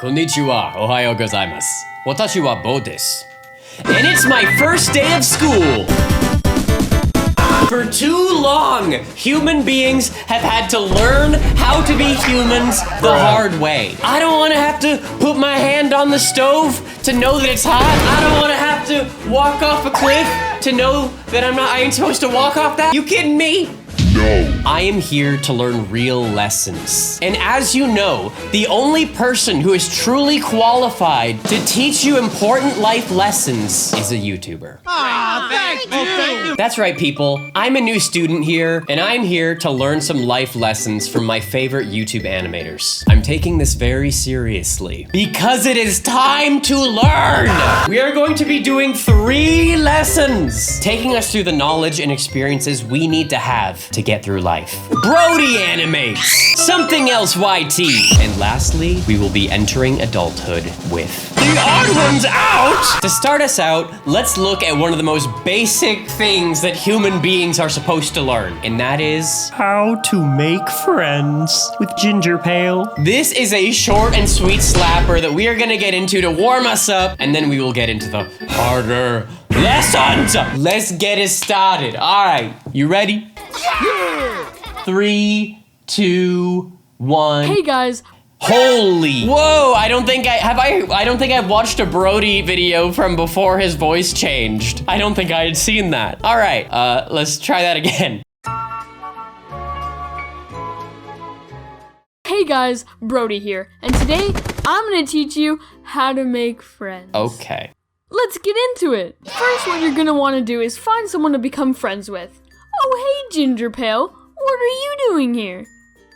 Konnichiwa, ohayo gozaimasu. Watashi wa Bo desu. And it's my first day of school! For too long, human beings have had to learn how to be humans the hard way. I don't want to have to put my hand on the stove to know that it's hot. I don't want to have to walk off a cliff to know that I ain't supposed to walk off that. You kidding me? No. I am here to learn real lessons. And as you know, the only person who is truly qualified to teach you important life lessons is a YouTuber. Thank you. That's right, people. I'm a new student here, and I'm here to learn some life lessons from my favorite YouTube animators. I'm taking this very seriously because it is time to learn. We are going to be doing 3 lessons, taking us through the knowledge and experiences we need to have to get through life. BrodyAnimates, SomethingElseYT, and lastly, we will be entering adulthood with The Odd Ones Out! To start us out, let's look at one of the most basic things that human beings are supposed to learn, and that is how to make friends with Ginger Pale. This is a short and sweet slapper that we are gonna get into to warm us up, and then we will get into the harder lessons. Let's get it started. All right, you ready? Yeah. 3, 2, 1. Hey guys. Holy, whoa, I don't think I've watched a Brody video from before his voice changed. I don't think I had seen that. All right, let's try that again. Hey guys, Brody here, and today I'm gonna teach you how to make friends. Okay. Let's get into it. First, what you're gonna wanna do is find someone to become friends with. Oh, hey Ginger Pale, what are you doing here?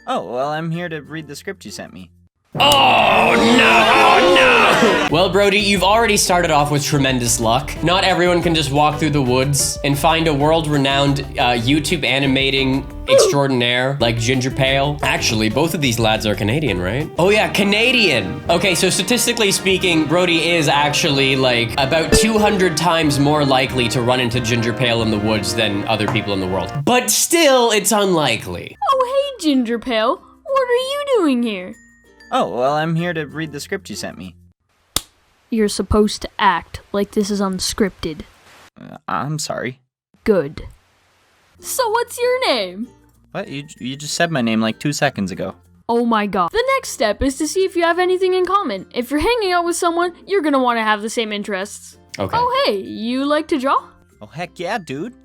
Oh, well, I'm here to read the script you sent me. Oh no! Well, Brody, you've already started off with tremendous luck. Not everyone can just walk through the woods and find a world-renowned YouTube animating extraordinaire like Ginger Pale. Actually, both of these lads are Canadian, right? Oh yeah, Canadian! Okay, so statistically speaking, Brody is actually like about 200 times more likely to run into Ginger Pale in the woods than other people in the world. But still, it's unlikely. Oh, hey Ginger Pale, what are you doing here? Oh, well, I'm here to read the script you sent me. You're supposed to act like this is unscripted. I'm sorry. Good. So what's your name? What? You just said my name like 2 seconds ago. Oh my god. The next step is to see if you have anything in common. If you're hanging out with someone, you're gonna want to have the same interests. Okay. Oh hey, you like to draw? Oh, heck yeah, dude.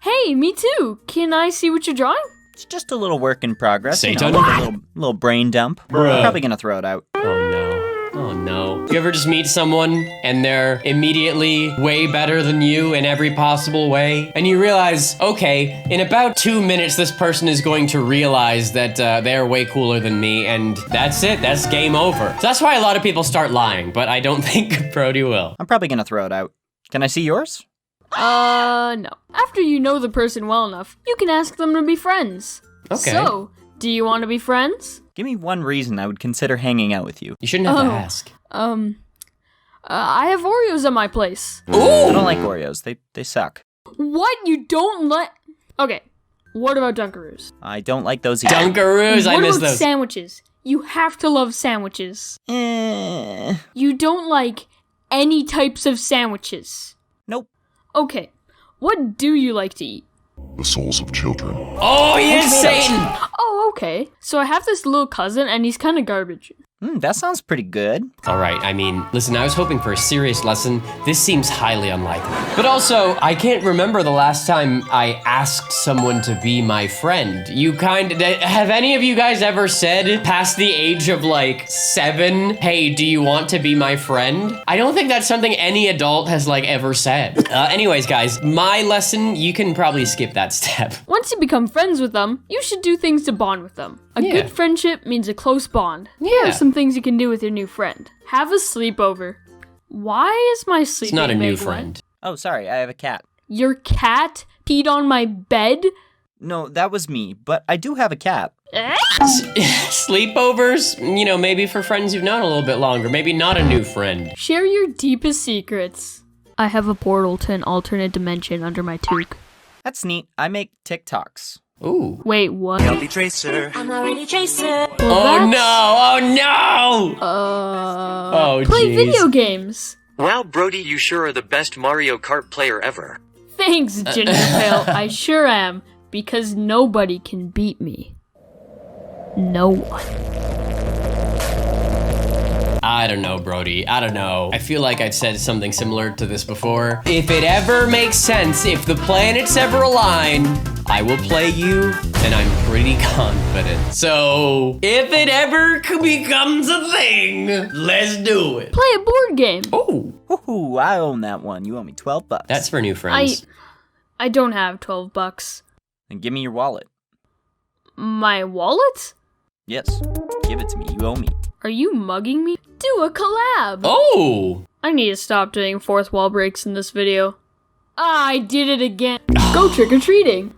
Hey, me too. Can I see what you're drawing? It's just a little work in progress. Satan? Like a little brain dump. Bruh. Probably gonna throw it out. Oh no. Oh no. You ever just meet someone and they're immediately way better than you in every possible way? And you realize, okay, in about 2 minutes, this person is going to realize that they're way cooler than me, and that's it. That's game over. So that's why a lot of people start lying, but I don't think Brody will. I'm probably gonna throw it out. Can I see yours? No. After you know the person well enough, you can ask them to be friends. Okay. So, do you want to be friends? Give me one reason I would consider hanging out with you. You shouldn't have to ask. I have Oreos at my place. I don't like Oreos. They suck. What? You don't like... Okay, what about Dunkaroos? I don't like those either. Dunkaroos, I miss What about those. sandwiches? You have to love sandwiches. Eh. You don't like any types of sandwiches. Nope. Okay, what do you like to eat? The souls of children. Oh, yes, Satan! Oh, okay. So I have this little cousin, and he's kind of garbage. That sounds pretty good. All right, I mean, listen, I was hoping for a serious lesson. This seems highly unlikely. But also, I can't remember the last time I asked someone to be my friend. Have any of you guys ever said, past the age of like 7, hey, do you want to be my friend? I don't think that's something any adult has like ever said. Anyways, guys, my lesson, you can probably skip that step. Once you become friends with them, you should do things to bond with them. A Yeah. good friendship means a close bond. Here Yeah. are some things you can do with your new friend. Have a sleepover. Why is my sleeping It's not a new bag wet? friend. Oh, sorry, I have a cat. Your cat peed on my bed? No, that was me, but I do have a cat. Sleepovers, you know, maybe for friends you've known a little bit longer. Maybe not a new friend. Share your deepest secrets. I have a portal to an alternate dimension under my toque. That's neat. I make TikToks. Ooh. Wait, what? Tracer. I'm already Tracer. Oh no! Oh no! Oh, Play jeez. video games. Wow, Brody, you sure are the best Mario Kart player ever. Thanks, Gingerpale. I sure am, because nobody can beat me. No one. I don't know, Brody. I don't know. I feel like I've said something similar to this before. If it ever makes sense, if the planets ever align, I will play you, and I'm pretty confident. So, if it ever becomes a thing, let's do it. Play a board game. Oh, Ooh, I own that one. You owe me $12. that's for new friends. I don't have $12. Then give me your wallet. My wallet? Yes, give it to me. You owe me. Are you mugging me? Do a collab. Oh! I need to stop doing fourth wall breaks in this video. I did it again. Go trick-or-treating.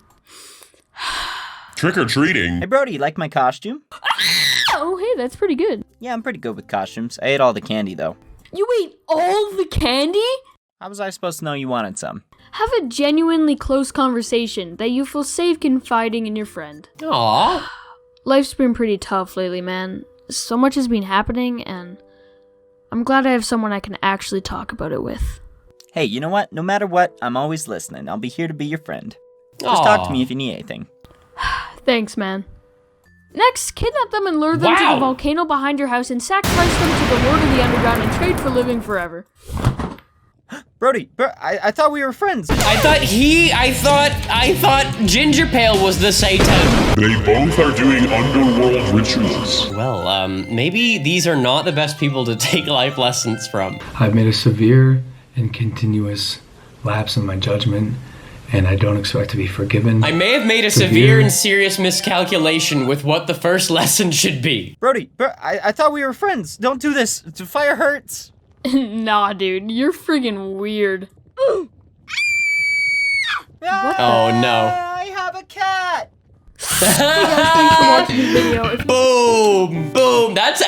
Trick-or-treating? Hey, Brody, like my costume? Oh, hey, that's pretty good. Yeah, I'm pretty good with costumes. I ate all the candy, though. You ate all the candy? How was I supposed to know you wanted some? Have a genuinely close conversation that you feel safe confiding in your friend. Aw. Life's been pretty tough lately, man. So much has been happening, and I'm glad I have someone I can actually talk about it with. Hey, you know what? No matter what, I'm always listening. I'll be here to be your friend. Just talk to me if you need anything. Thanks, man. Next, kidnap them and lure them to Wow. the volcano behind your house and sacrifice them to the Lord of the Underground and trade for living forever. Brody, I thought we were friends. I thought Gingerpale was the Satan. They both are doing underworld rituals. Well, maybe these are not the best people to take life lessons from. I've made a severe and continuous lapse in my judgment, and I don't expect to be forgiven. I may have made a severe and serious miscalculation with what the first lesson should be. Brody, I thought we were friends. Don't do this. Fire hurts. Nah, dude, you're friggin' weird. Oh no. I have a cat. Thanks for watching the video. If Boom! Boom! That's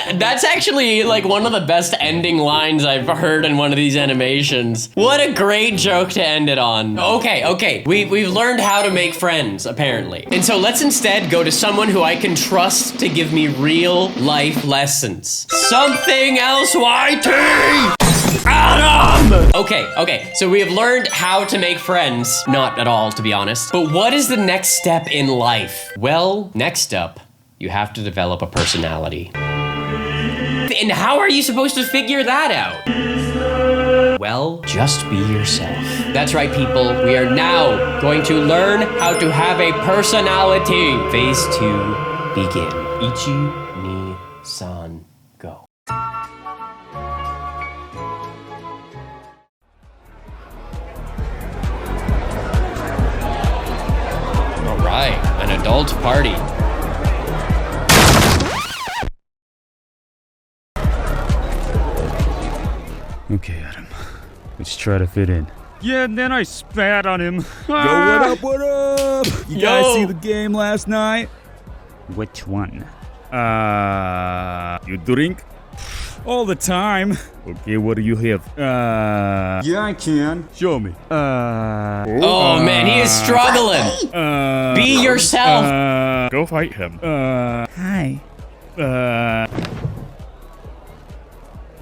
actually like one of the best ending lines I've heard in one of these animations. What a great joke to end it on. Okay. We've learned how to make friends, apparently. And so let's instead go to someone who I can trust to give me real life lessons. SomethingElseYT! Adam! Okay, so we have learned how to make friends. Not at all, to be honest. But what is the next step in life? Well, next up, you have to develop a personality. And how are you supposed to figure that out? Well, just be yourself. That's right, people. We are now going to learn how to have a personality. Phase 2, begin. Ichi, ni, san, go. All right, an adult party. Okay, Adam. Let's try to fit in. Yeah, and then I spat on him. Yo, what up, what up? You guys Yo. see the game last night? Which one? You drink? All the time. Okay, what do you have? Yeah, I can. Show me. Oh man, he is struggling. Be yourself. Go fight him. Hi.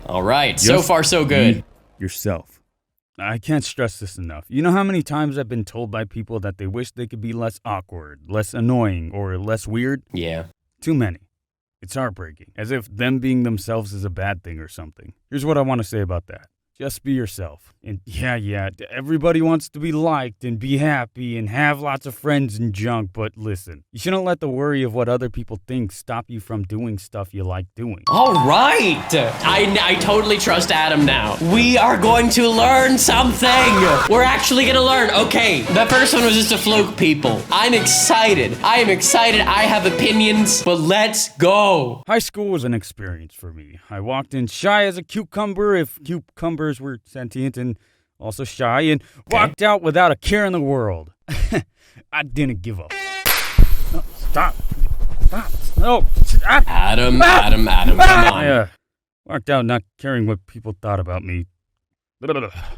All right, so Yes, far so good. be yourself. I can't stress this enough. You know how many times I've been told by people that they wish they could be less awkward, less annoying, or less weird? Yeah. Too many. It's heartbreaking, as if them being themselves is a bad thing or something. Here's what I want to say about that. Just be yourself. And yeah, everybody wants to be liked and be happy and have lots of friends and junk, but listen, you shouldn't let the worry of what other people think stop you from doing stuff you like doing. All right. I totally trust Adam now. We are going to learn something. We're actually going to learn. Okay, the first one was just a fluke, people. I'm excited. I have opinions, but let's go. High school was an experience for me. I walked in shy as a cucumber, if cucumbers were sentient, and also shy, and walked out without a care in the world. I didn't give up. No, stop. No. Adam, come on. I walked out not caring what people thought about me.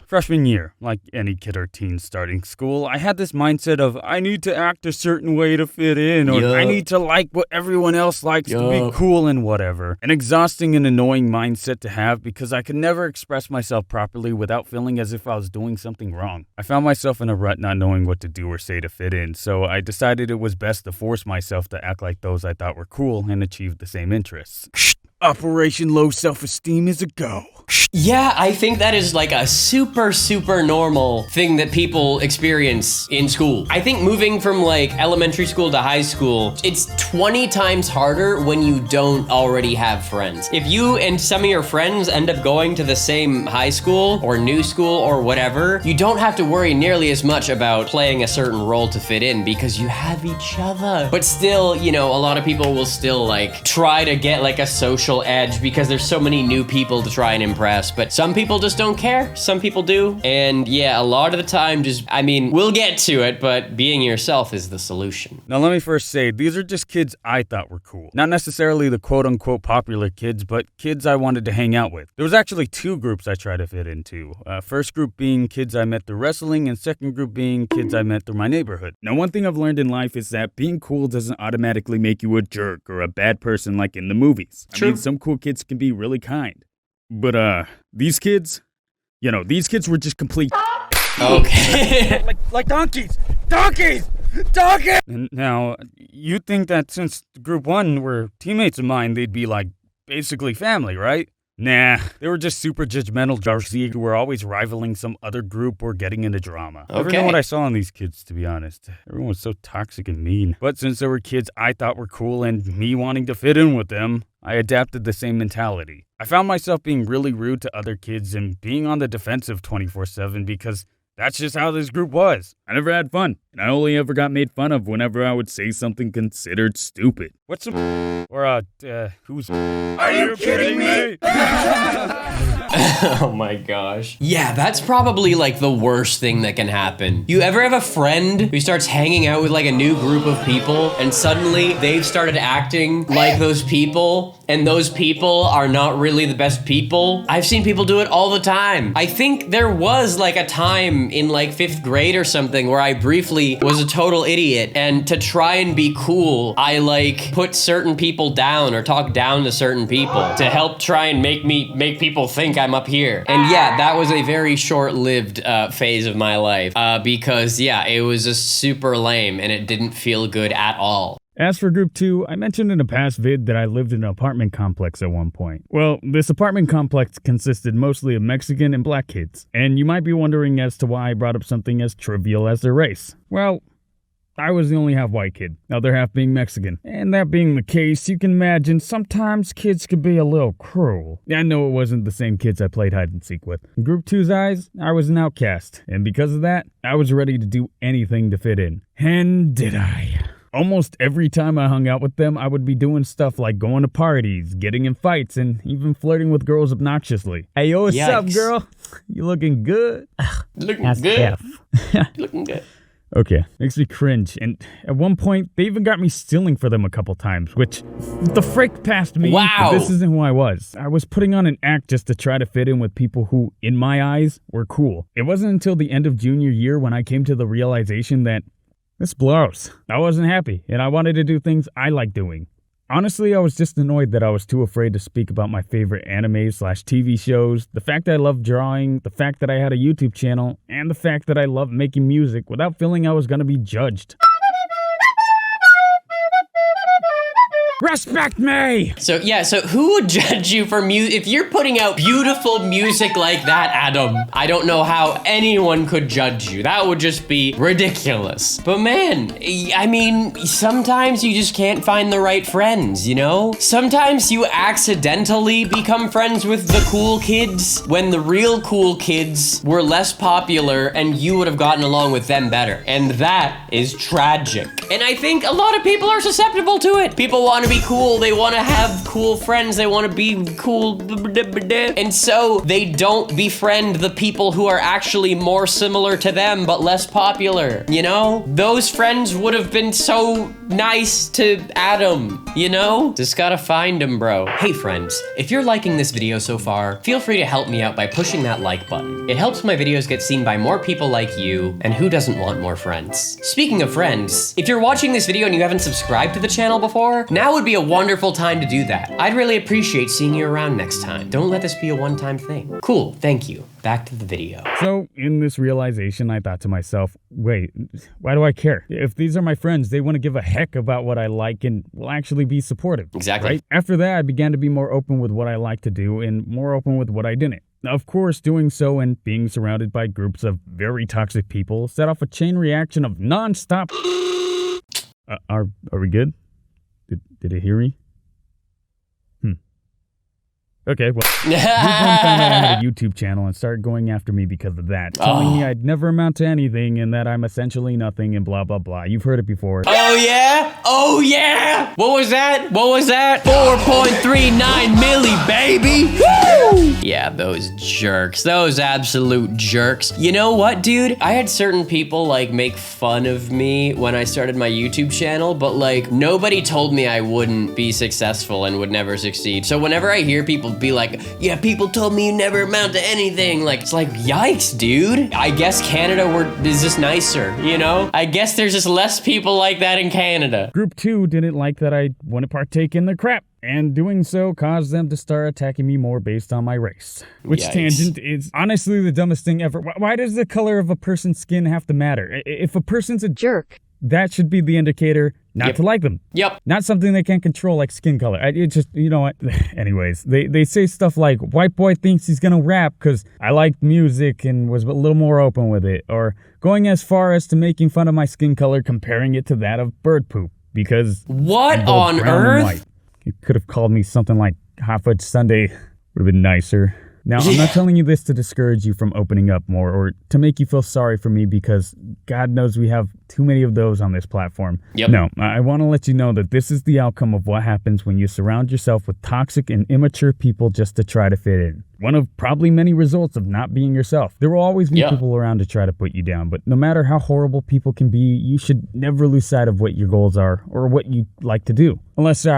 Freshman year, like any kid or teen starting school, I had this mindset of I need to act a certain way to fit in, or I need to like what everyone else likes to be cool and whatever. An exhausting and annoying mindset to have because I could never express myself properly without feeling as if I was doing something wrong. I found myself in a rut not knowing what to do or say to fit in, so I decided it was best to force myself to act like those I thought were cool and achieve the same interests. Operation Low Self-Esteem is a go. Yeah, I think that is like a super normal thing that people experience in school. I think moving from like elementary school to high school, it's 20 times harder when you don't already have friends. If you and some of your friends end up going to the same high school or new school or whatever, you don't have to worry nearly as much about playing a certain role to fit in because you have each other. But still, you know, a lot of people will still like try to get like a social edge because there's so many new people to try and impress. But some people just don't care. Some people do. And yeah, a lot of the time we'll get to it, but being yourself is the solution. Now let me first say, these are just kids I thought were cool. Not necessarily the quote-unquote popular kids, but kids I wanted to hang out with. There was actually two groups I tried to fit into. First group being kids I met through wrestling, and second group being kids I met through my neighborhood. Now one thing I've learned in life is that being cool doesn't automatically make you a jerk or a bad person like in the movies. True. I mean, some cool kids can be really kind. But these kids were just complete Okay. like donkeys! And now, you'd think that since group one were teammates of mine, they'd be like basically family, right? Nah, they were just super judgmental Jarcy who were always rivaling some other group or getting into drama. I never know what I saw in these kids, to be honest. Everyone was so toxic and mean. But since there were kids I thought were cool and me wanting to fit in with them, I adapted the same mentality. I found myself being really rude to other kids and being on the defensive 24/7 because that's just how this group was. I never had fun, and I only ever got made fun of whenever I would say something considered stupid. What's some or who's Are you kidding me? Oh my gosh. Yeah, that's probably like the worst thing that can happen. You ever have a friend who starts hanging out with like a new group of people and suddenly they've started acting like those people and those people are not really the best people? I've seen people do it all the time. I think there was like a time in like 5th grade or something where I briefly was a total idiot, and to try and be cool, I like put certain people down or talk down to certain people to help try and make people think I'm up here. And yeah, that was a very short-lived phase of my life because yeah, it was just super lame and it didn't feel good at all. As for group 2, I mentioned in a past vid that I lived in an apartment complex at one point. Well, this apartment complex consisted mostly of Mexican and black kids, and you might be wondering as to why I brought up something as trivial as their race. Well, I was the only half white kid, the other half being Mexican. And that being the case, you can imagine sometimes kids could be a little cruel. I know it wasn't the same kids I played hide and seek with. In group 2's eyes, I was an outcast, and because of that, I was ready to do anything to fit in. And did I? Almost every time I hung out with them, I would be doing stuff like going to parties, getting in fights, and even flirting with girls obnoxiously. Hey, yo, what's up, girl? You looking good? Looking good. Looking good. Okay, makes me cringe. And at one point, they even got me stealing for them a couple times, which the frick passed me. Wow. This isn't who I was. I was putting on an act just to try to fit in with people who, in my eyes, were cool. It wasn't until the end of junior year when I came to the realization that this blows. I wasn't happy, and I wanted to do things I like doing. Honestly, I was just annoyed that I was too afraid to speak about my favorite anime/TV shows, the fact that I loved drawing, the fact that I had a YouTube channel, and the fact that I loved making music without feeling I was gonna be judged. Respect me! So who would judge you for music? If you're putting out beautiful music like that, Adam, I don't know how anyone could judge you. That would just be ridiculous. But man, I mean, sometimes you just can't find the right friends, you know? Sometimes you accidentally become friends with the cool kids when the real cool kids were less popular and you would have gotten along with them better. And that is tragic. And I think a lot of people are susceptible to it. People want to be cool. They want to have cool friends. They want to be cool. And so they don't befriend the people who are actually more similar to them, but less popular. You know? Those friends would have been so nice to Adam, you know? Just gotta find him, bro. Hey friends, if you're liking this video so far, feel free to help me out by pushing that like button. It helps my videos get seen by more people like you, and who doesn't want more friends? Speaking of friends, if you're watching this video and you haven't subscribed to the channel before, now would be a wonderful time to do that. I'd really appreciate seeing you around next time. Don't let this be a one-time thing. Cool, thank you. Back to the video. So, in this realization, I thought to myself, wait, why do I care? If these are my friends, they want to give a heck about what I like and will actually be supportive. Exactly. Right? After that, I began to be more open with what I like to do and more open with what I didn't. Of course, doing so and being surrounded by groups of very toxic people set off a chain reaction of non-stop... Are we good? Did it hear me? Okay, well, Group 1 found out I had a YouTube channel and started going after me because of that, telling me I'd never amount to anything and that I'm essentially nothing and blah, blah, blah. You've heard it before. Oh, yeah? Oh, yeah? What was that? What was that? 4.39 milli, baby! Woo! Yeah, those jerks. Those absolute jerks. You know what, dude? I had certain people, like, make fun of me when I started my YouTube channel, but, like, nobody told me I wouldn't be successful and would never succeed. So whenever I hear people be like, yeah, people told me you never amount to anything. Like, it's like, yikes, dude. I guess Canada is just nicer, you know? I guess there's just less people like that in Canada. Group 2 didn't like that I wouldn't partake in their crap, and doing so caused them to start attacking me more based on my race. Which Yikes. Tangent is honestly the dumbest thing ever. Why does the color of a person's skin have to matter? If a person's a jerk, that should be the indicator not to like them. Yep. Not something they can't control like skin color. It just, you know what? Anyways, they say stuff like, white boy thinks he's gonna rap because I liked music and was a little more open with it. Or going as far as to making fun of my skin color, comparing it to that of bird poop. Because what I'm both on brown and earth? white. You could have called me something like Hot Fudge Sundae. Would have been nicer. Now, I'm not telling you this to discourage you from opening up more or to make you feel sorry for me because God knows we have too many of those on this platform. Yep. No, I want to let you know that this is the outcome of what happens when you surround yourself with toxic and immature people just to try to fit in. One of probably many results of not being yourself. There will always be people around to try to put you down, but no matter how horrible people can be, you should never lose sight of what your goals are or what you like to do. Unless,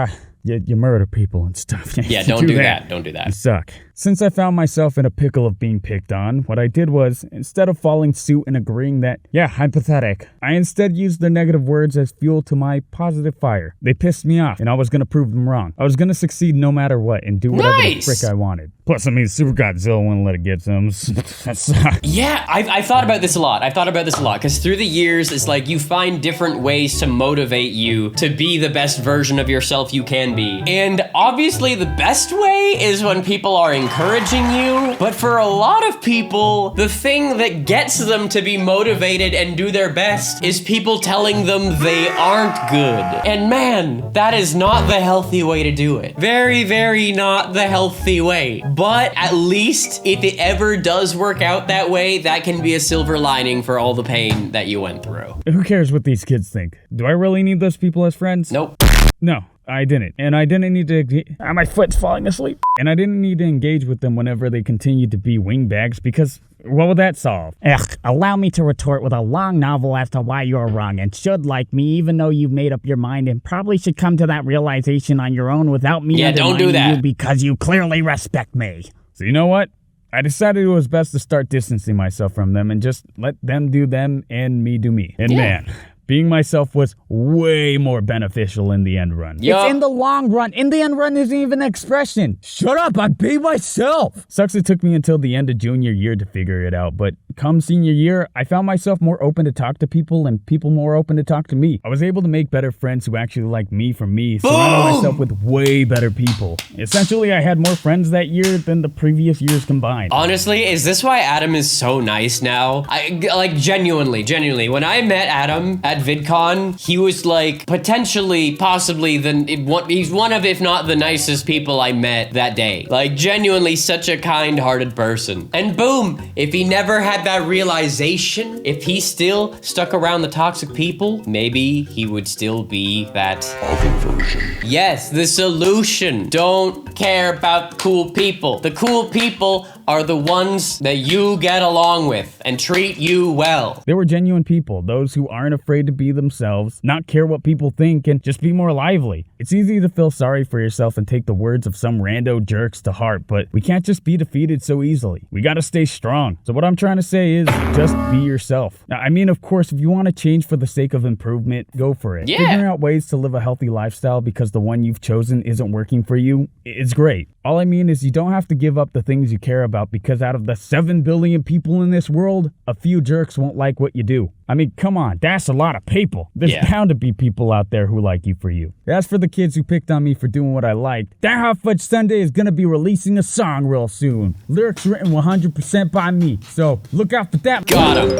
you murder people and stuff. Yeah, don't do that. Don't do that. You suck. Since I found myself in a pickle of being picked on, what I did was, instead of following suit and agreeing that, yeah, I'm pathetic, I instead used their negative words as fuel to my positive fire. They pissed me off, and I was gonna prove them wrong. I was gonna succeed no matter what and do whatever the frick I wanted. Plus, I mean, Super Godzilla wouldn't let it get some. That sucks. Yeah, I've thought about this a lot. Because through the years, it's like you find different ways to motivate you to be the best version of yourself you can be. And obviously, the best way is when people are encouraging you. But for a lot of people, the thing that gets them to be motivated and do their best is people telling them they aren't good. And man, that is not the healthy way to do it. Very, very not the healthy way. But at least if it ever does work out that way, that can be a silver lining for all the pain that you went through. Who cares what these kids think? Do I really need those people as friends? Nope. No. I didn't. And I didn't need to... my foot's falling asleep. And I didn't need to engage with them whenever they continued to be wingbags because what would that solve? Ugh, allow me to retort with a long novel as to why you're wrong and should like me even though you've made up your mind and probably should come to that realization on your own without me don't do that. you because you clearly respect me. So you know what? I decided it was best to start distancing myself from them and just let them do them and me do me. And man... being myself was way more beneficial in the end run. It's in the long run. In the end run isn't even an expression. Shut up, I'm being myself. Sucks it took me until the end of junior year to figure it out, but come senior year, I found myself more open to talk to people and people more open to talk to me. I was able to make better friends who actually liked me for me, surrounding myself with way better people. Essentially, I had more friends that year than the previous years combined. Honestly, is this why Adam is so nice now? Like genuinely, when I met Adam at at VidCon, he was like potentially, possibly, he's one of, if not the nicest people I met that day. Like genuinely such a kind-hearted person. And boom, if he never had that realization, if he still stuck around the toxic people, maybe he would still be that Other version. Yes, the solution. Don't care about the cool people. The cool people are the ones that you get along with and treat you well. They were genuine people, those who aren't afraid to be themselves, not care what people think, and just be more lively. It's easy to feel sorry for yourself and take the words of some rando jerks to heart, but we can't just be defeated so easily. We gotta stay strong. So what I'm trying to say is, just be yourself. Now, I mean, of course, if you want to change for the sake of improvement, go for it. Yeah. Figuring out ways to live a healthy lifestyle because the one you've chosen isn't working for you is great. All I mean is you don't have to give up the things you care about because out of the 7 billion people in this world, a few jerks won't like what you do. I mean, come on, that's a lot of people. There's bound to be people out there who like you for you. As for the kids who picked on me for doing what I liked, that Hot Fudge Sunday is gonna be releasing a song real soon. Lyrics written 100% by me, so look out for that. Got him.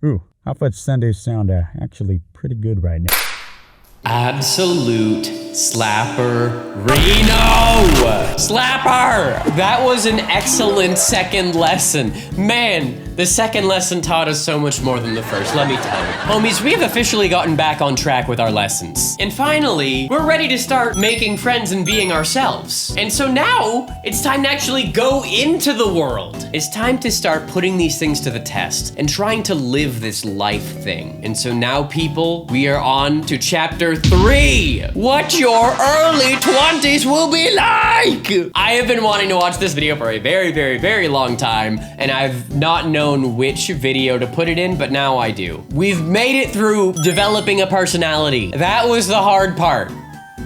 Ooh, Hot Fudge Sundays sound actually pretty good right now. Absolute slapper Reno! Slapper! That was an excellent second lesson. Man, the second lesson taught us so much more than the first, let me tell you. Homies, we have officially gotten back on track with our lessons. And finally, we're ready to start making friends and being ourselves. And so now, it's time to actually go into the world. It's time to start putting these things to the test and trying to live this life thing. And so now, people, we are on to chapter 3. What your early 20s will be like! I have been wanting to watch this video for a very, very, very long time, and I've not known which video to put it in, but now I do. We've made it through developing a personality. That was the hard part.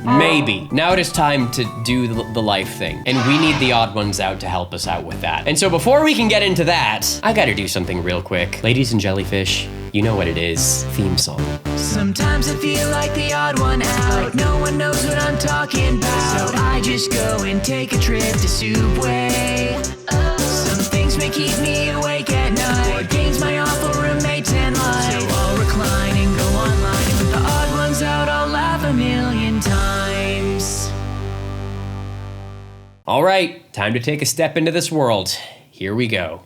Maybe. Now it is time to do the life thing, and we need the odd ones out to help us out with that. And so before we can get into that, I gotta do something real quick. Ladies and jellyfish, you know what it is. Theme song. Sometimes I feel like the odd one out. No one knows what I'm talking about. So I just go and take a trip to Subway. Some things may keep me awake at night. Board games, my awful roommates and life. So I'll recline and go online. And with the odd ones out, I'll laugh a million times. All right, time to take a step into this world. Here we go.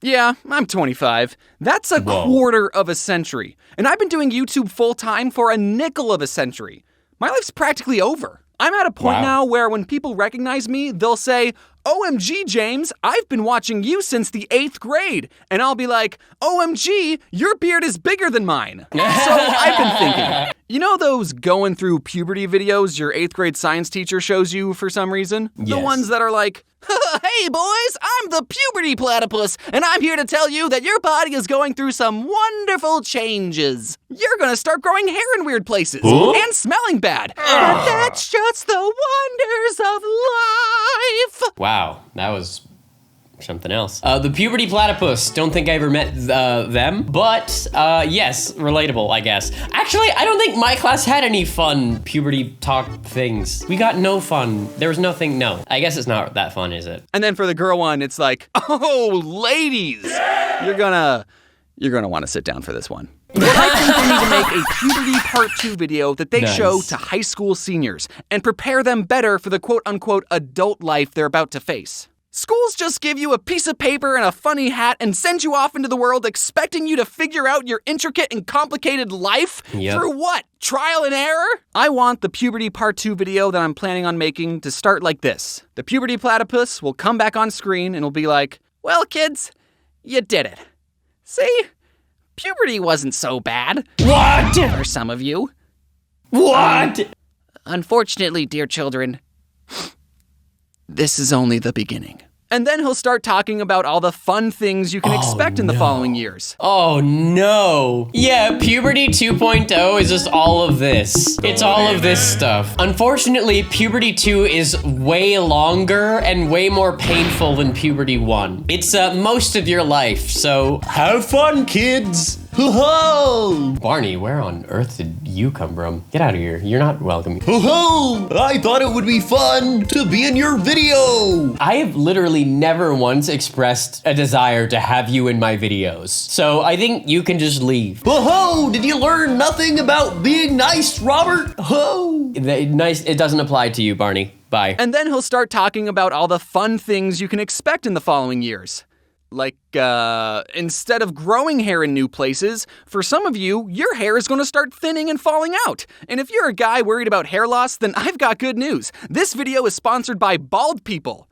Yeah, I'm 25. That's a quarter of a century. And I've been doing YouTube full-time for a nickel of a century. My life's practically over. I'm at a point now where when people recognize me, they'll say, OMG, James, I've been watching you since the 8th grade. And I'll be like, OMG, your beard is bigger than mine. So I've been thinking, you know those going through puberty videos your 8th grade science teacher shows you for some reason? Yes. The ones that are like, hey boys, I'm the puberty platypus, and I'm here to tell you that your body is going through some wonderful changes. You're gonna start growing hair in weird places and smelling bad. But that's just the wonders of life. Wow, that was something else. The puberty platypus. Don't think I ever met them, but yes, relatable, I guess. Actually, I don't think my class had any fun puberty talk things. We got no fun. There was nothing, no. I guess it's not that fun, is it? And then for the girl one, it's like, oh, ladies, you're gonna want to sit down for this one. But I think they need to make a puberty part 2 video that they show to high school seniors and prepare them better for the quote-unquote adult life they're about to face. Schools just give you a piece of paper and a funny hat and send you off into the world expecting you to figure out your intricate and complicated life? Through what? Trial and error? I want the puberty part 2 video that I'm planning on making to start like this. The puberty platypus will come back on screen and will be like, well, kids, you did it. See? Puberty wasn't so bad. What? For some of you. What? Unfortunately, dear children, this is only the beginning. And then he'll start talking about all the fun things you can expect in the following years. Oh no. Yeah, puberty 2.0 is just all of this. It's all of this stuff. Unfortunately, puberty 2 is way longer and way more painful than puberty 1. It's most of your life, so have fun, kids. Barney, where on earth did you come from? Get out of here. You're not welcome. Ho-ho! I thought it would be fun to be in your video! I have literally never once expressed a desire to have you in my videos. So I think you can just leave. Ho-ho! Did you learn nothing about being nice, Robert? Ho! Nice, it doesn't apply to you, Barney. Bye. And then he'll start talking about all the fun things you can expect in the following years. Like, instead of growing hair in new places, for some of you, your hair is going to start thinning and falling out. And if you're a guy worried about hair loss, then I've got good news. This video is sponsored by Bald People.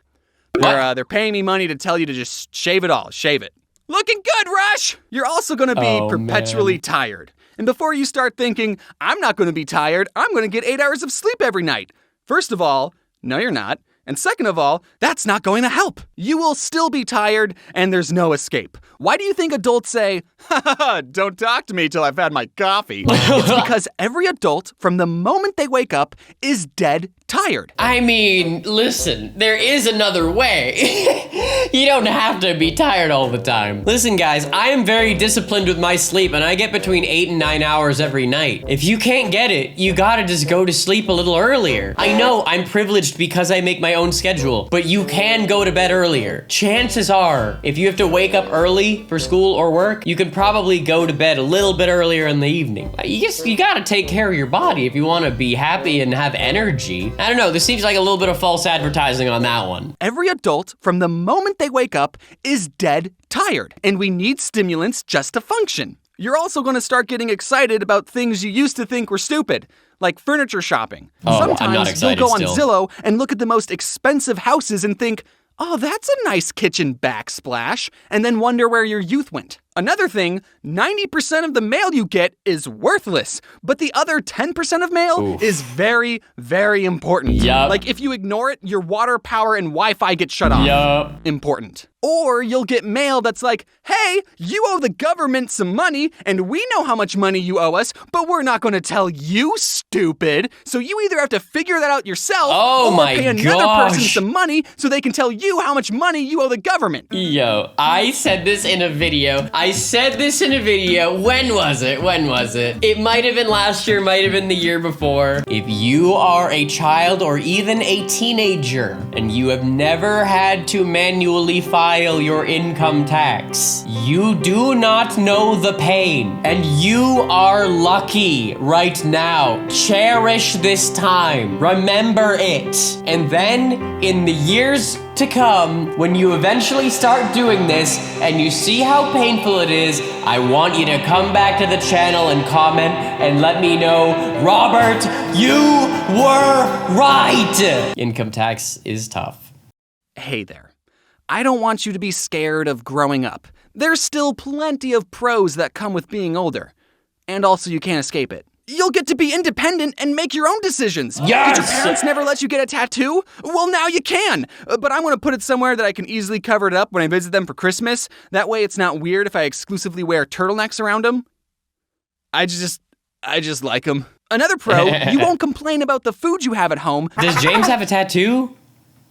They're paying me money to tell you to just shave it all. Shave it. Looking good, Rush! You're also going to be perpetually tired. And before you start thinking, I'm not going to be tired, I'm going to get 8 hours of sleep every night. First of all, no, you're not. And second of all, that's not going to help. You will still be tired, and there's no escape. Why do you think adults say, ha ha ha, don't talk to me till I've had my coffee? It's because every adult, from the moment they wake up, is dead tired. I mean, listen, there is another way. You don't have to be tired all the time. Listen, guys, I am very disciplined with my sleep, and I get between 8 and 9 hours every night. If you can't get it, you gotta just go to sleep a little earlier. I know I'm privileged because I make my own schedule, but you can go to bed earlier. Chances are, if you have to wake up early for school or work, you can probably go to bed a little bit earlier in the evening. You gotta take care of your body if you wanna be happy and have energy. I don't know, this seems like a little bit of false advertising on that one. Every adult, from the moment they wake up, is dead tired, and we need stimulants just to function. You're also going to start getting excited about things you used to think were stupid, like furniture shopping. Sometimes you'll go on Zillow and look at the most expensive houses and think, oh, that's a nice kitchen backsplash, and then wonder where your youth went. Another thing, 90% of the mail you get is worthless, but the other 10% of mail is very, very important. Yep. Like if you ignore it, your water, power, and Wi-Fi get shut off. Yep. Important. Or you'll get mail that's like, hey, you owe the government some money, and we know how much money you owe us, but we're not going to tell you, stupid. So you either have to figure that out yourself, or pay another person some money so they can tell you how much money you owe the government. Yo, I said this in a video. When was it? It might have been last year, might have been the year before. If you are a child or even a teenager and you have never had to manually file your income tax, you do not know the pain, and you are lucky right now. Cherish this time. Remember it. And then in the years to come, when you eventually start doing this and you see how painful it is, I want you to come back to the channel and comment and let me know, Robert, you were right. Income tax is tough. Hey there. I don't want you to be scared of growing up. There's still plenty of pros that come with being older. And also you can't escape it. You'll get to be independent and make your own decisions. Yes! Did your parents never let you get a tattoo? Well, now you can. But I want to put it somewhere that I can easily cover it up when I visit them for Christmas. That way it's not weird if I exclusively wear turtlenecks around them. I just like them. Another pro, you won't complain about the food you have at home. Does James have a tattoo?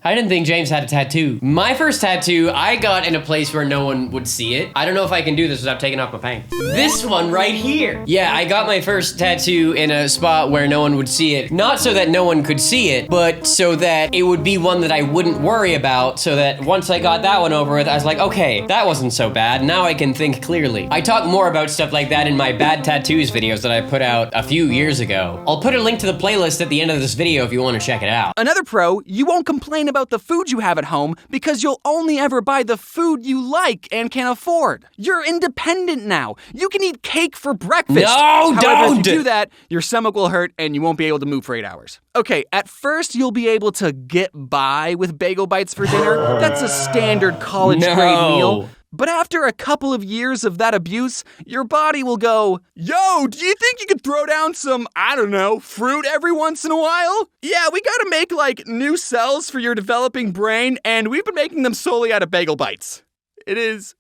I didn't think James had a tattoo. My first tattoo, I got in a place where no one would see it. I don't know if I can do this without taking off my pants. This one right here. Yeah, I got my first tattoo in a spot where no one would see it. Not so that no one could see it, but so that it would be one that I wouldn't worry about, so that once I got that one over with, I was like, okay, that wasn't so bad. Now I can think clearly. I talk more about stuff like that in my bad tattoos videos that I put out a few years ago. I'll put a link to the playlist at the end of this video if you want to check it out. Another pro, you won't complain about the food you have at home because you'll only ever buy the food you like and can afford. You're independent now. You can eat cake for breakfast. No, However, don't! If you do that, your stomach will hurt and you won't be able to move for 8 hours. Okay, at first you'll be able to get by with bagel bites for dinner. That's a standard college-grade meal. But after a couple of years of that abuse, your body will go, yo, do you think you could throw down some, I don't know, fruit every once in a while? Yeah, we gotta make like new cells for your developing brain, and we've been making them solely out of bagel bites. It is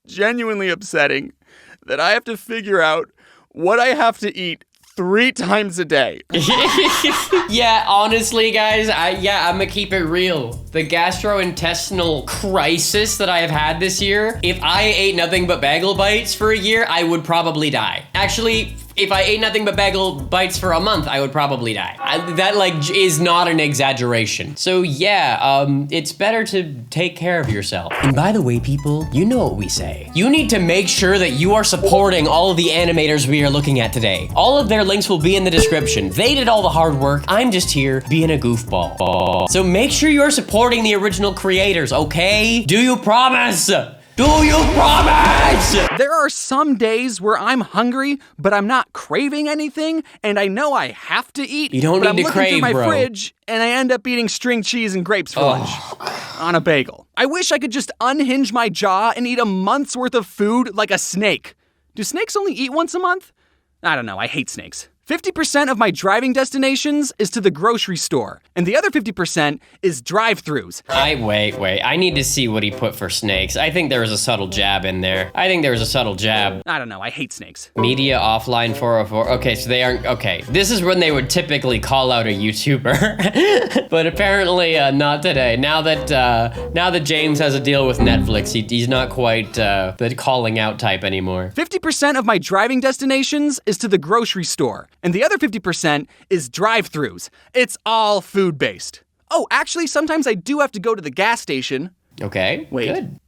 genuinely upsetting that I have to figure out what I have to eat 3 times a day. Yeah, honestly, guys, I'm gonna keep it real. The gastrointestinal crisis that I have had this year, if I ate nothing but bagel bites for a year, I would probably die. Actually, If I ate nothing but bagel bites for a month, I would probably die. That like is not an exaggeration. So yeah, it's better to take care of yourself. And by the way, people, you know what we say. You need to make sure that you are supporting all of the animators we are looking at today. All of their links will be in the description. They did all the hard work. I'm just here being a goofball. So make sure you're supporting the original creators, okay? Do you promise? Do you promise? There are some days where I'm hungry, but I'm not craving anything, and I know I have to eat. You don't need to crave, I'm looking through my bro. fridge, and I end up eating string cheese and grapes for lunch on a bagel. I wish I could just unhinge my jaw and eat a month's worth of food like a snake. Do snakes only eat once a month? I don't know, I hate snakes. 50% of my driving destinations is to the grocery store, and the other 50% is drive-thrus. Wait. I need to see what he put for snakes. I think there was a subtle jab in there. I don't know, I hate snakes. Media offline 404. Okay, so they aren't, okay. This is when they would typically call out a YouTuber. But apparently not today. Now that James has a deal with Netflix, he's not quite the calling out type anymore. 50% of my driving destinations is to the grocery store, and the other 50% is drive-thrus. It's all food-based. Oh, actually, sometimes I do have to go to the gas station. Okay, wait. Good.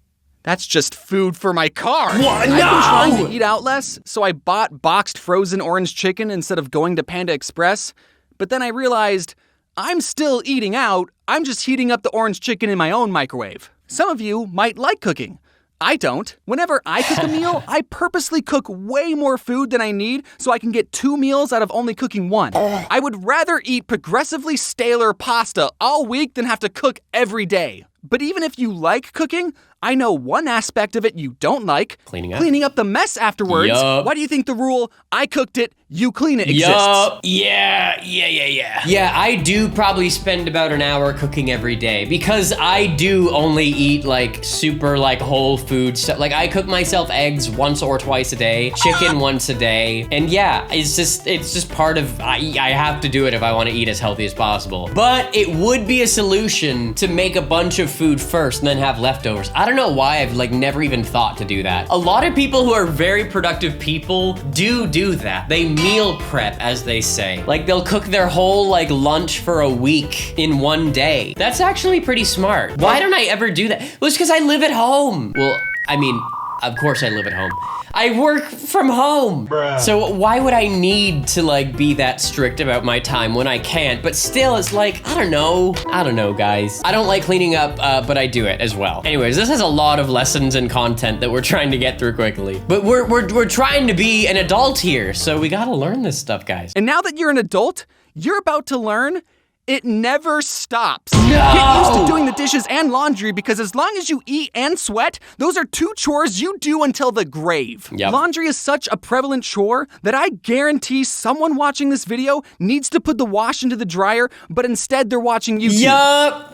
That's just food for my car. What? No! I've been trying to eat out less, so I bought boxed frozen orange chicken instead of going to Panda Express. But then I realized I'm still eating out. I'm just heating up the orange chicken in my own microwave. Some of you might like cooking. I don't. Whenever I cook a meal, I purposely cook way more food than I need so I can get 2 meals out of only cooking 1. I would rather eat progressively staler pasta all week than have to cook every day. But even if you like cooking, I know one aspect of it you don't like. Cleaning up the mess afterwards. Yup. Why do you think the rule, I cooked it, you clean it, exists? Yup. Yeah. Yeah, I do probably spend about an hour cooking every day because I do only eat like super like whole food stuff. Like I cook myself eggs once or twice a day, chicken once a day. And yeah, it's just part of, I have to do it if I want to eat as healthy as possible. But it would be a solution to make a bunch of food first and then have leftovers. I don't know why I've like never even thought to do that. A lot of people who are very productive people do that. They meal prep, as they say. Like they'll cook their whole like lunch for a week in one day. That's actually pretty smart. Why don't I ever do that? Well, it's because I live at home. Well, I mean, of course I live at home. I work from home. Bruh. So why would I need to like be that strict about my time when I can't? But still, it's like, I don't know, guys. I don't like cleaning up, but I do it as well. Anyways, this has a lot of lessons and content that we're trying to get through quickly. But we're trying to be an adult here, so we gotta learn this stuff, guys. And now that you're an adult, you're about to learn it never stops. No! Get used to doing the dishes and laundry because as long as you eat and sweat, those are 2 chores you do until the grave. Yep. Laundry is such a prevalent chore that I guarantee someone watching this video needs to put the wash into the dryer, but instead they're watching YouTube.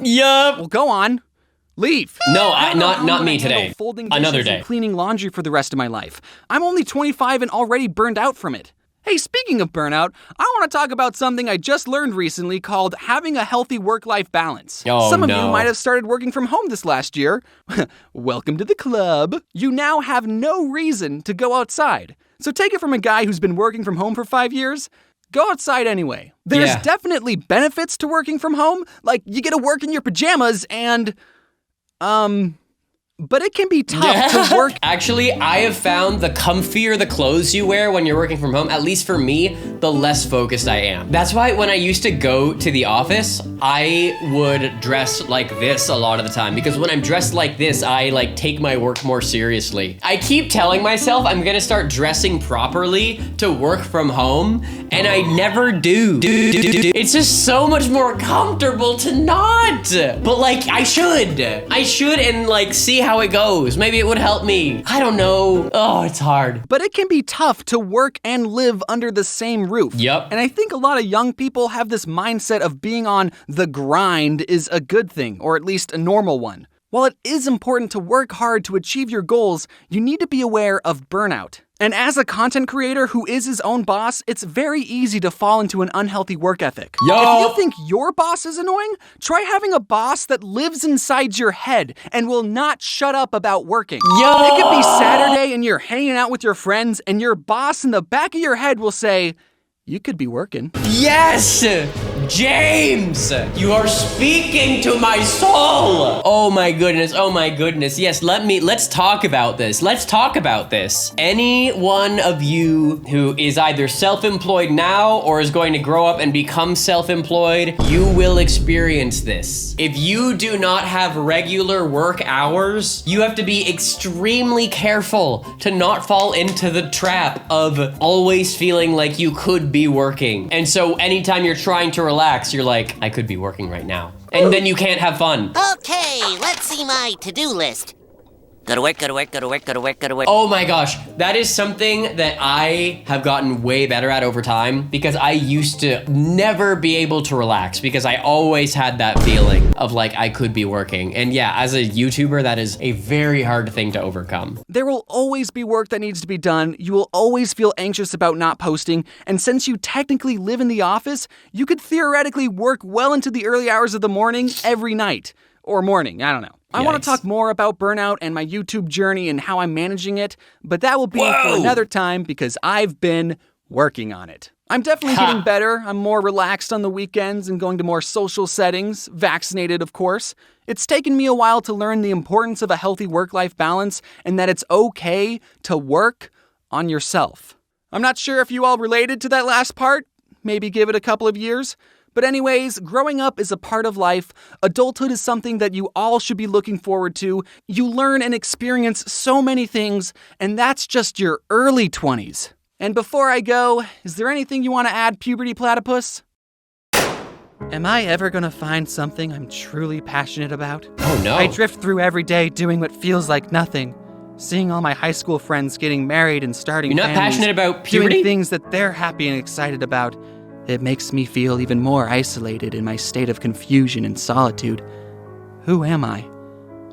Yup. Well, go on. Leave. No, not me today. Folding Another dishes day. and cleaning laundry for the rest of my life. I'm only 25 and already burned out from it. Hey, speaking of burnout, I want to talk about something I just learned recently called having a healthy work-life balance. Oh, Some of no. you might have started working from home this last year. Welcome to the club. You now have no reason to go outside. So take it from a guy who's been working from home for 5 years. Go outside anyway. There's definitely benefits to working from home, like you get to work in your pajamas and, but it can be tough to work. Actually, I have found the comfier the clothes you wear when you're working from home, at least for me, the less focused I am. That's why when I used to go to the office, I would dress like this a lot of the time because when I'm dressed like this, I like take my work more seriously. I keep telling myself I'm gonna start dressing properly to work from home, and I never do. It's just so much more comfortable to not. But like, I should and like see how it goes. Maybe it would help me. I don't know. Oh, it's hard. But it can be tough to work and live under the same roof. Yep. And I think a lot of young people have this mindset of being on the grind is a good thing, or at least a normal one. While it is important to work hard to achieve your goals, you need to be aware of burnout. And as a content creator who is his own boss, it's very easy to fall into an unhealthy work ethic. If you think your boss is annoying, try having a boss that lives inside your head and will not shut up about working. It could be Saturday and you're hanging out with your friends and your boss in the back of your head will say, you could be working. Yes! James! You are speaking to my soul! Oh my goodness, yes, let's talk about this. Let's talk about this. Any one of you who is either self-employed now or is going to grow up and become self-employed, you will experience this. If you do not have regular work hours, you have to be extremely careful to not fall into the trap of always feeling like you could be working. And so anytime you're trying to relax, you're like, I could be working right now. And then you can't have fun. Okay, let's see my to-do list. Go to work, go to work, go to work, go to work, go to work. Oh my gosh, that is something that I have gotten way better at over time because I used to never be able to relax because I always had that feeling of like I could be working. And yeah, as a YouTuber, that is a very hard thing to overcome. There will always be work that needs to be done. You will always feel anxious about not posting. And since you technically live in the office, you could theoretically work well into the early hours of the morning every night. Or morning, I don't know. I want to talk more about burnout and my YouTube journey and how I'm managing it, but that will be for another time because I've been working on it. I'm definitely getting better. I'm more relaxed on the weekends and going to more social settings, vaccinated, of course. It's taken me a while to learn the importance of a healthy work-life balance and that it's okay to work on yourself. I'm not sure if you all related to that last part. Maybe give it a couple of years. But anyways, growing up is a part of life. Adulthood is something that you all should be looking forward to. You learn and experience so many things, and that's just your early 20s. And before I go, is there anything you want to add, Puberty Platypus? Am I ever gonna find something I'm truly passionate about? Oh no. I drift through every day doing what feels like nothing. Seeing all my high school friends getting married and starting families. You're not passionate about puberty? Doing things that they're happy and excited about. It makes me feel even more isolated in my state of confusion and solitude. Who am I?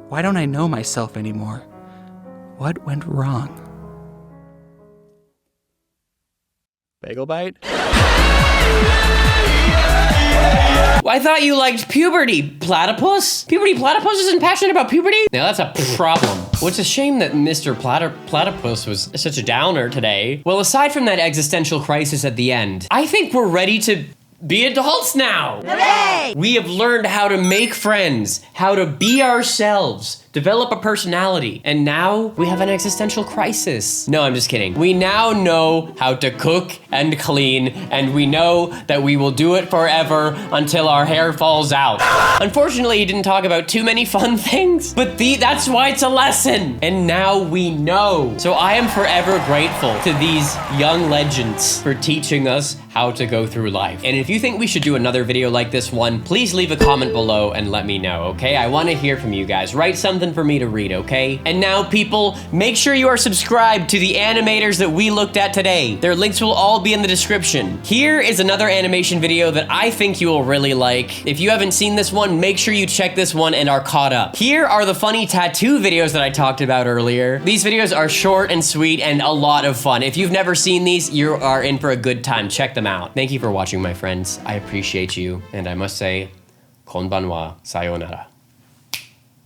Why don't I know myself anymore? What went wrong? Bagel bite? I thought you liked Puberty Platypus? Puberty Platypus isn't passionate about puberty? Now that's a problem. Well, it's a shame that Mr. Platypus was such a downer today. Well, aside from that existential crisis at the end, I think we're ready to be adults now. Hooray! We have learned how to make friends, how to be ourselves, develop a personality, and now we have an existential crisis. No, I'm just kidding. We now know how to cook and clean, and we know that we will do it forever until our hair falls out. Unfortunately, he didn't talk about too many fun things, but that's why it's a lesson. And now we know. So I am forever grateful to these young legends for teaching us how to go through life. And if you think we should do another video like this one, please leave a comment below and let me know, okay? I want to hear from you guys. Write something for me to read, okay? And now, people, make sure you are subscribed to the animators that we looked at today. Their links will all be in the description. Here is another animation video that I think you will really like. If you haven't seen this one, make sure you check this one and are caught up. Here are the funny tattoo videos that I talked about earlier. These videos are short and sweet and a lot of fun. If you've never seen these, you are in for a good time. Check them out. Thank you for watching, my friends. I appreciate you, and I must say, konbanwa, sayonara.